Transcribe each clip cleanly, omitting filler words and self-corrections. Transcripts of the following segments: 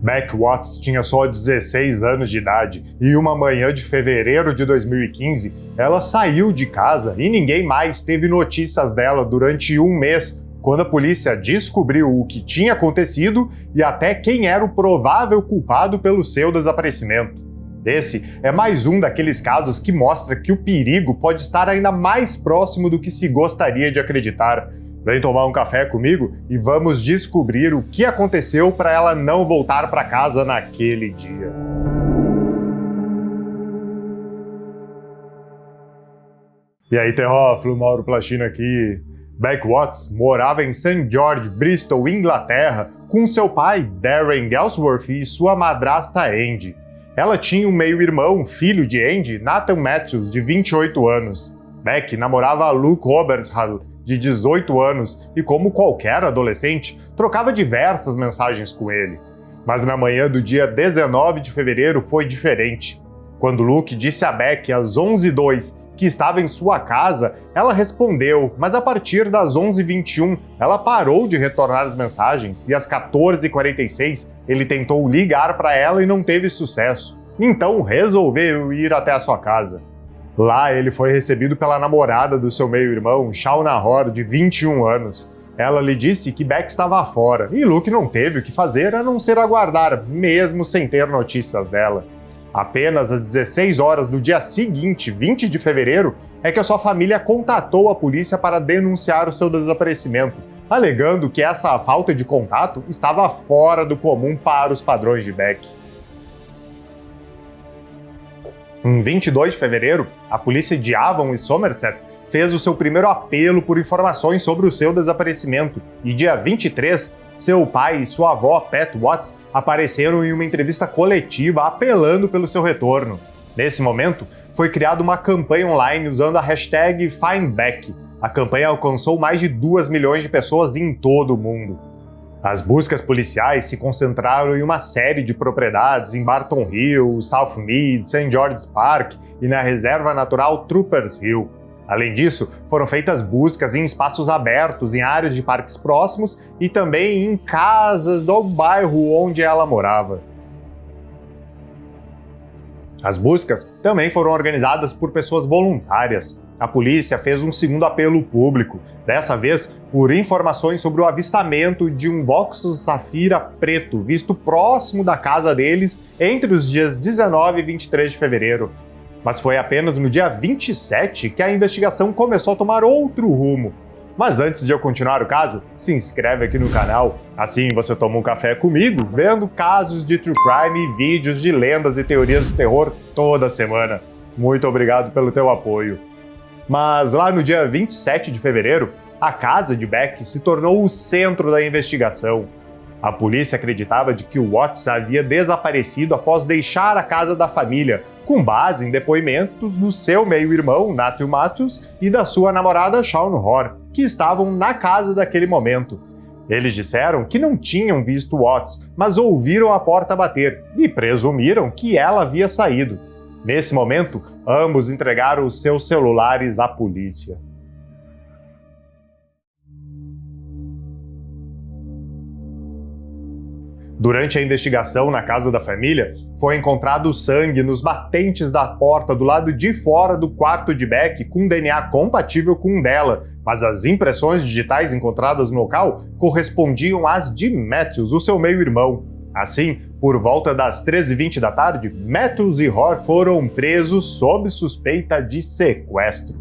Beck Watts tinha só 16 anos de idade e uma manhã de fevereiro de 2015, ela saiu de casa e ninguém mais teve notícias dela durante um mês, quando a polícia descobriu o que tinha acontecido e até quem era o provável culpado pelo seu desaparecimento. Esse é mais um daqueles casos que mostra que o perigo pode estar ainda mais próximo do que se gostaria de acreditar. Vem tomar um café comigo e vamos descobrir o que aconteceu para ela não voltar para casa naquele dia. E aí, Terrófilo, Mauro Plachino aqui. Beck Watts morava em St. George, Bristol, Inglaterra, com seu pai, Darren Gelsworth, e sua madrasta, Andy. Ela tinha um meio-irmão, filho de Andy, Nathan Matthews, de 28 anos. Beck namorava Luke Obershall, de 18 anos, e como qualquer adolescente, trocava diversas mensagens com ele. Mas na manhã do dia 19 de fevereiro foi diferente. Quando Luke disse a Beck às 11h02 que estava em sua casa, ela respondeu, mas a partir das 11h21 ela parou de retornar as mensagens e às 14h46 ele tentou ligar para ela e não teve sucesso. Então resolveu ir até a sua casa. Lá ele foi recebido pela namorada do seu meio-irmão, Shauna Hor, de 21 anos. Ela lhe disse que Beck estava fora e Luke não teve o que fazer a não ser aguardar, mesmo sem ter notícias dela. Apenas às 16 horas do dia seguinte, 20 de fevereiro, é que a sua família contatou a polícia para denunciar o seu desaparecimento, alegando que essa falta de contato estava fora do comum para os padrões de Beck. Em 22 de fevereiro, a polícia de Avon e Somerset fez o seu primeiro apelo por informações sobre o seu desaparecimento e dia 23, seu pai e sua avó, Pat Watts, apareceram em uma entrevista coletiva apelando pelo seu retorno. Nesse momento, foi criada uma campanha online usando a hashtag FindBeck. A campanha alcançou mais de 2 milhões de pessoas em todo o mundo. As buscas policiais se concentraram em uma série de propriedades em Barton Hill, South Mead, St. George's Park e na reserva natural Troopers Hill. Além disso, foram feitas buscas em espaços abertos em áreas de parques próximos e também em casas do bairro onde ela morava. As buscas também foram organizadas por pessoas voluntárias. A polícia fez um segundo apelo público, dessa vez por informações sobre o avistamento de um Vauxhall Zafira preto visto próximo da casa deles entre os dias 19 e 23 de fevereiro. Mas foi apenas no dia 27 que a investigação começou a tomar outro rumo. Mas antes de eu continuar o caso, se inscreve aqui no canal, assim você toma um café comigo, vendo casos de true crime e vídeos de lendas e teorias do terror toda semana. Muito obrigado pelo teu apoio. Mas lá no dia 27 de fevereiro, a casa de Beck se tornou o centro da investigação. A polícia acreditava de que o Watts havia desaparecido após deixar a casa da família, com base em depoimentos do seu meio-irmão, Nathan Matthews, e da sua namorada, Shauna Hor, que estavam na casa daquele momento. Eles disseram que não tinham visto Watts, mas ouviram a porta bater e presumiram que ela havia saído. Nesse momento, ambos entregaram os seus celulares à polícia. Durante a investigação na casa da família, foi encontrado sangue nos batentes da porta do lado de fora do quarto de Beck com DNA compatível com o dela, mas as impressões digitais encontradas no local correspondiam às de Matthews, o seu meio-irmão. Assim, por volta das 13h20 da tarde, Matthews e Hor foram presos sob suspeita de sequestro.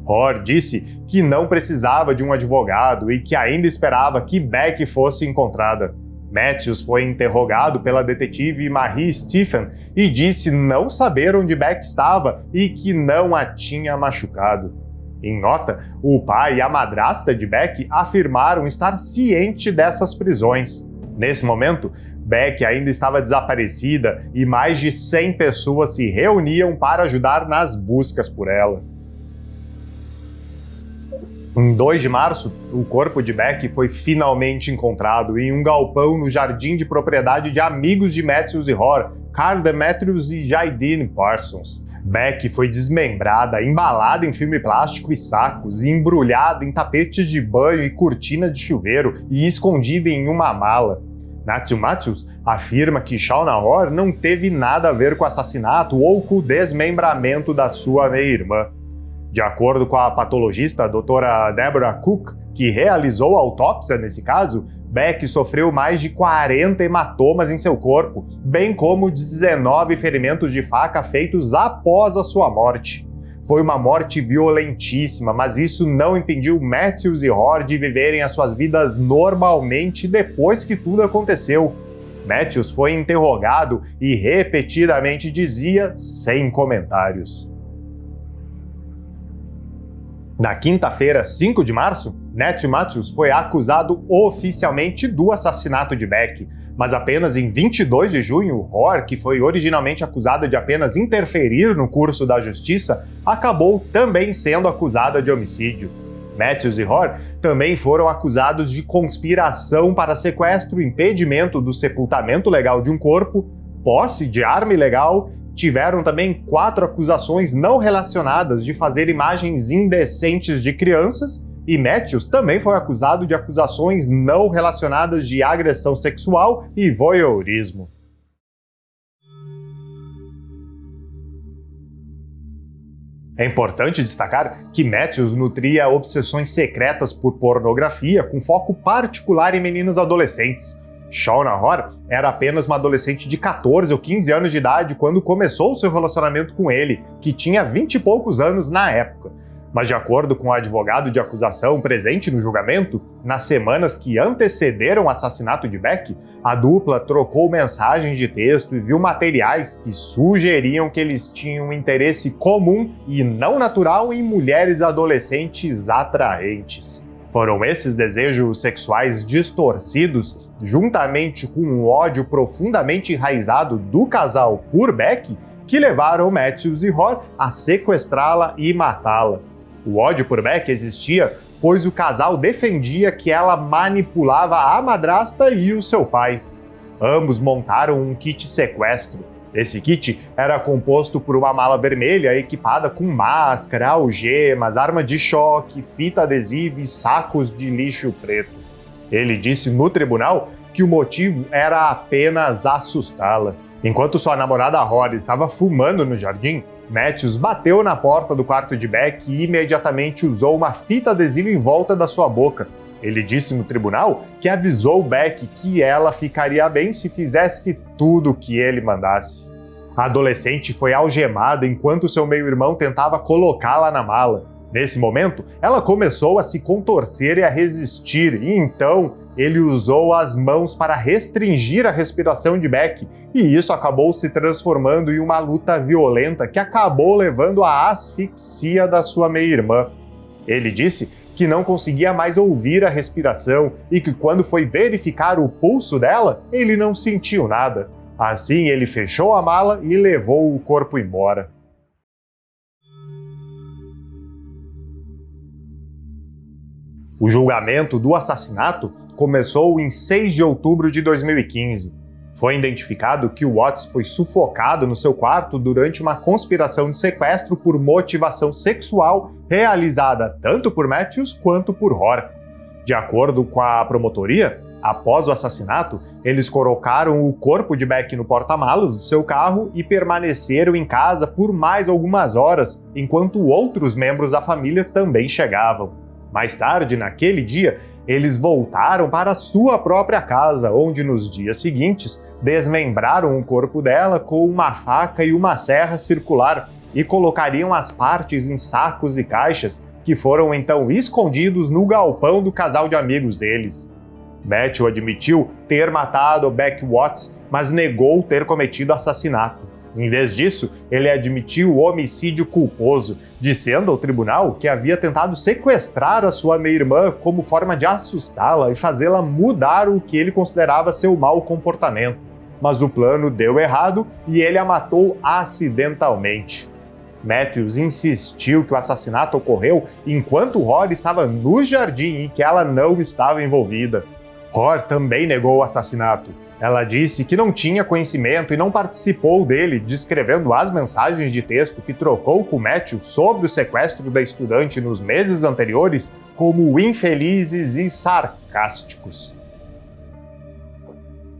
Hor disse que não precisava de um advogado e que ainda esperava que Beck fosse encontrada. Matthews foi interrogado pela detetive Marie Stephen e disse não saber onde Beck estava e que não a tinha machucado. Em nota, o pai e a madrasta de Beck afirmaram estar ciente dessas prisões. Nesse momento, Beck ainda estava desaparecida e mais de 100 pessoas se reuniam para ajudar nas buscas por ela. Em 2 de março, o corpo de Beck foi finalmente encontrado em um galpão no jardim de propriedade de amigos de Matthews e Hor, Carl Demetrius e Jaidine Parsons. Beck foi desmembrada, embalada em filme plástico e sacos, e embrulhada em tapetes de banho e cortina de chuveiro e escondida em uma mala. Matthews afirma que Shauna Hoare não teve nada a ver com o assassinato ou com o desmembramento da sua meia-irmã. De acordo com a patologista a doutora Deborah Cook, que realizou a autópsia nesse caso, Beck sofreu mais de 40 hematomas em seu corpo, bem como 19 ferimentos de faca feitos após a sua morte. Foi uma morte violentíssima, mas isso não impediu Matthews e Hoare de viverem as suas vidas normalmente depois que tudo aconteceu. Matthews foi interrogado e repetidamente dizia sem comentários. Na quinta-feira, 5 de março, Matthews foi acusado oficialmente do assassinato de Beck, mas apenas em 22 de junho, Hoare, que foi originalmente acusada de apenas interferir no curso da justiça, acabou também sendo acusada de homicídio. Matthews e Hoare também foram acusados de conspiração para sequestro, impedimento do sepultamento legal de um corpo, posse de arma ilegal. Tiveram também 4 acusações não relacionadas de fazer imagens indecentes de crianças, e Matthews também foi acusado de acusações não relacionadas de agressão sexual e voyeurismo. É importante destacar que Matthews nutria obsessões secretas por pornografia com foco particular em meninas adolescentes. Shauna Hoare era apenas uma adolescente de 14 ou 15 anos de idade quando começou seu relacionamento com ele, que tinha 20 e poucos anos na época. Mas de acordo com o advogado de acusação presente no julgamento, nas semanas que antecederam o assassinato de Beck, a dupla trocou mensagens de texto e viu materiais que sugeriam que eles tinham um interesse comum e não natural em mulheres adolescentes atraentes. Foram esses desejos sexuais distorcidos, juntamente com um ódio profundamente enraizado do casal por Beck, que levaram Matthews e Hoare a sequestrá-la e matá-la. O ódio por Beck existia pois o casal defendia que ela manipulava a madrasta e o seu pai. Ambos montaram um kit sequestro. Esse kit era composto por uma mala vermelha equipada com máscara, algemas, arma de choque, fita adesiva e sacos de lixo preto. Ele disse no tribunal que o motivo era apenas assustá-la. Enquanto sua namorada Hoare estava fumando no jardim, Matthews bateu na porta do quarto de Beck e imediatamente usou uma fita adesiva em volta da sua boca. Ele disse no tribunal que avisou Beck que ela ficaria bem se fizesse tudo o que ele mandasse. A adolescente foi algemada enquanto seu meio-irmão tentava colocá-la na mala. Nesse momento, ela começou a se contorcer e a resistir, e então ele usou as mãos para restringir a respiração de Beck, e isso acabou se transformando em uma luta violenta que acabou levando à asfixia da sua meia-irmã. Ele disse que não conseguia mais ouvir a respiração e que quando foi verificar o pulso dela, ele não sentiu nada. Assim, ele fechou a mala e levou o corpo embora. O julgamento do assassinato começou em 6 de outubro de 2015. Foi identificado que Watts foi sufocado no seu quarto durante uma conspiração de sequestro por motivação sexual realizada tanto por Matthews quanto por Hoare. De acordo com a promotoria, após o assassinato, eles colocaram o corpo de Beck no porta-malas do seu carro e permaneceram em casa por mais algumas horas, enquanto outros membros da família também chegavam. Mais tarde, naquele dia, eles voltaram para sua própria casa, onde nos dias seguintes desmembraram o corpo dela com uma faca e uma serra circular e colocariam as partes em sacos e caixas que foram então escondidos no galpão do casal de amigos deles. Matthew admitiu ter matado Beck Watts, mas negou ter cometido assassinato. Em vez disso, ele admitiu o homicídio culposo, dizendo ao tribunal que havia tentado sequestrar a sua meia-irmã como forma de assustá-la e fazê-la mudar o que ele considerava seu mau comportamento. Mas o plano deu errado e ele a matou acidentalmente. Matthews insistiu que o assassinato ocorreu enquanto Hoare estava no jardim e que ela não estava envolvida. Hoare também negou o assassinato. Ela disse que não tinha conhecimento e não participou dele, descrevendo as mensagens de texto que trocou com Matthews sobre o sequestro da estudante nos meses anteriores como infelizes e sarcásticos.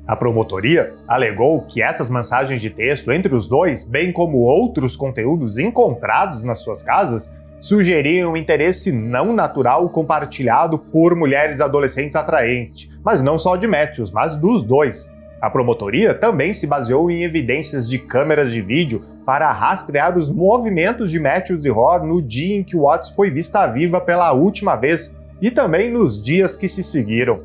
A promotoria alegou que essas mensagens de texto entre os dois, bem como outros conteúdos encontrados nas suas casas, sugeriam um interesse não natural compartilhado por mulheres adolescentes atraentes, mas não só de Matthews, mas dos dois. A promotoria também se baseou em evidências de câmeras de vídeo para rastrear os movimentos de Matthews e Hoare no dia em que Watts foi vista viva pela última vez e também nos dias que se seguiram.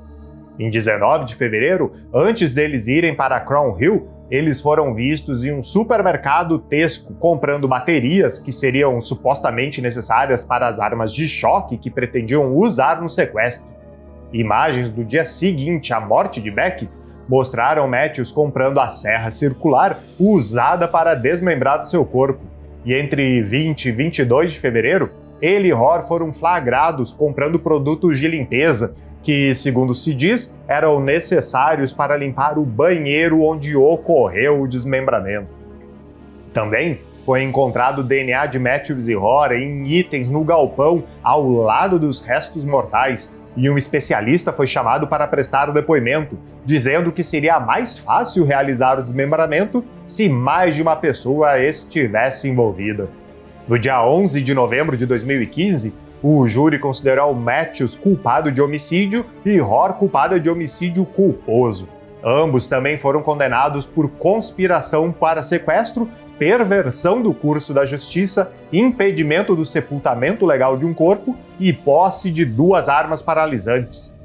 Em 19 de fevereiro, antes deles irem para Crown Hill, eles foram vistos em um supermercado Tesco comprando baterias que seriam supostamente necessárias para as armas de choque que pretendiam usar no sequestro. Imagens do dia seguinte à morte de Beck mostraram Matthews comprando a serra circular usada para desmembrar do seu corpo. E entre 20 e 22 de fevereiro, ele e Hoare foram flagrados comprando produtos de limpeza que, segundo se diz, eram necessários para limpar o banheiro onde ocorreu o desmembramento. Também foi encontrado DNA de Matthews e Hoare em itens no galpão ao lado dos restos mortais, e um especialista foi chamado para prestar o depoimento, dizendo que seria mais fácil realizar o desmembramento se mais de uma pessoa estivesse envolvida. No dia 11 de novembro de 2015, o júri considerou Matthews culpado de homicídio e Hoare culpada de homicídio culposo. Ambos também foram condenados por conspiração para sequestro, perversão do curso da justiça, impedimento do sepultamento legal de um corpo e posse de 2 armas paralisantes.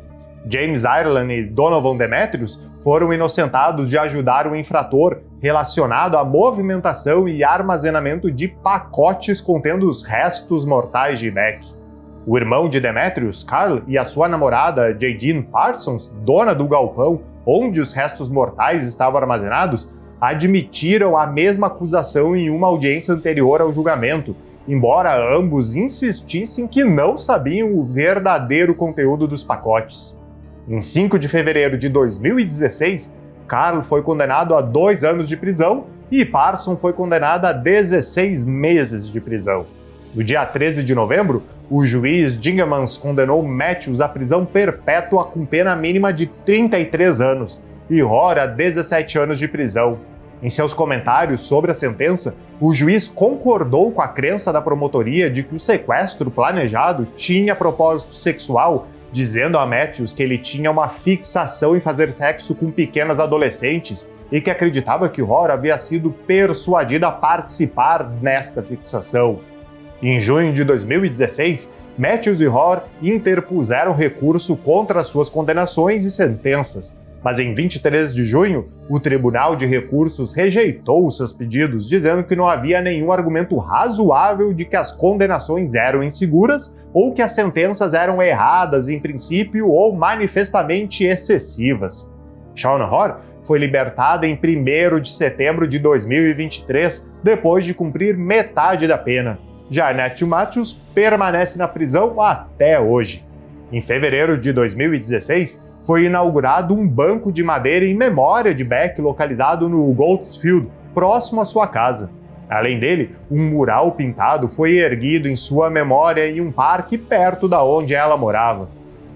James Ireland e Donovan Demetrius foram inocentados de ajudar o infrator relacionado à movimentação e armazenamento de pacotes contendo os restos mortais de Beck. O irmão de Demetrius, Carl, e a sua namorada, Jadine Parsons, dona do galpão onde os restos mortais estavam armazenados, admitiram a mesma acusação em uma audiência anterior ao julgamento, embora ambos insistissem que não sabiam o verdadeiro conteúdo dos pacotes. Em 5 de fevereiro de 2016, Carl foi condenado a 2 anos de prisão e Parsons foi condenada a 16 meses de prisão. No dia 13 de novembro, o juiz Dingemans condenou Matthews à prisão perpétua com pena mínima de 33 anos e Hoare a 17 anos de prisão. Em seus comentários sobre a sentença, o juiz concordou com a crença da promotoria de que o sequestro planejado tinha propósito sexual, dizendo a Matthews que ele tinha uma fixação em fazer sexo com pequenas adolescentes e que acreditava que Hoare havia sido persuadida a participar nesta fixação. Em junho de 2016, Matthews e Hoare interpuseram recurso contra suas condenações e sentenças, mas em 23 de junho, o Tribunal de Recursos rejeitou seus pedidos, dizendo que não havia nenhum argumento razoável de que as condenações eram inseguras ou que as sentenças eram erradas em princípio ou manifestamente excessivas. Shauna Hoare foi libertada em 1º de setembro de 2023, depois de cumprir metade da pena. Já Matthews permanece na prisão até hoje. Em fevereiro de 2016, foi inaugurado um banco de madeira em memória de Beck localizado no Goldsfield, próximo à sua casa. Além dele, um mural pintado foi erguido em sua memória em um parque perto da onde ela morava.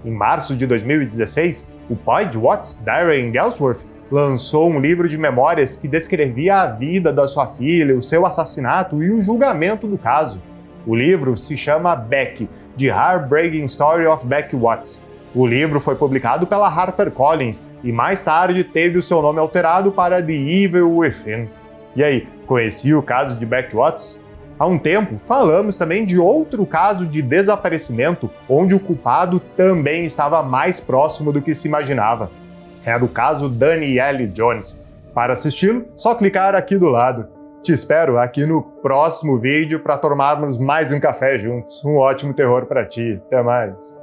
Em março de 2016, o pai de Watts, Darren Ellsworth, lançou um livro de memórias que descrevia a vida da sua filha, o seu assassinato e o julgamento do caso. O livro se chama Beck, The Heartbreaking Story of Beck Watts. O livro foi publicado pela HarperCollins e mais tarde teve o seu nome alterado para The Evil Within. E aí, conhecia o caso de Beck Watts? Há um tempo, falamos também de outro caso de desaparecimento onde o culpado também estava mais próximo do que se imaginava. Era o caso Danielle Jones. Para assisti-lo, só clicar aqui do lado. Te espero aqui no próximo vídeo para tomarmos mais um café juntos. Um ótimo terror para ti. Até mais!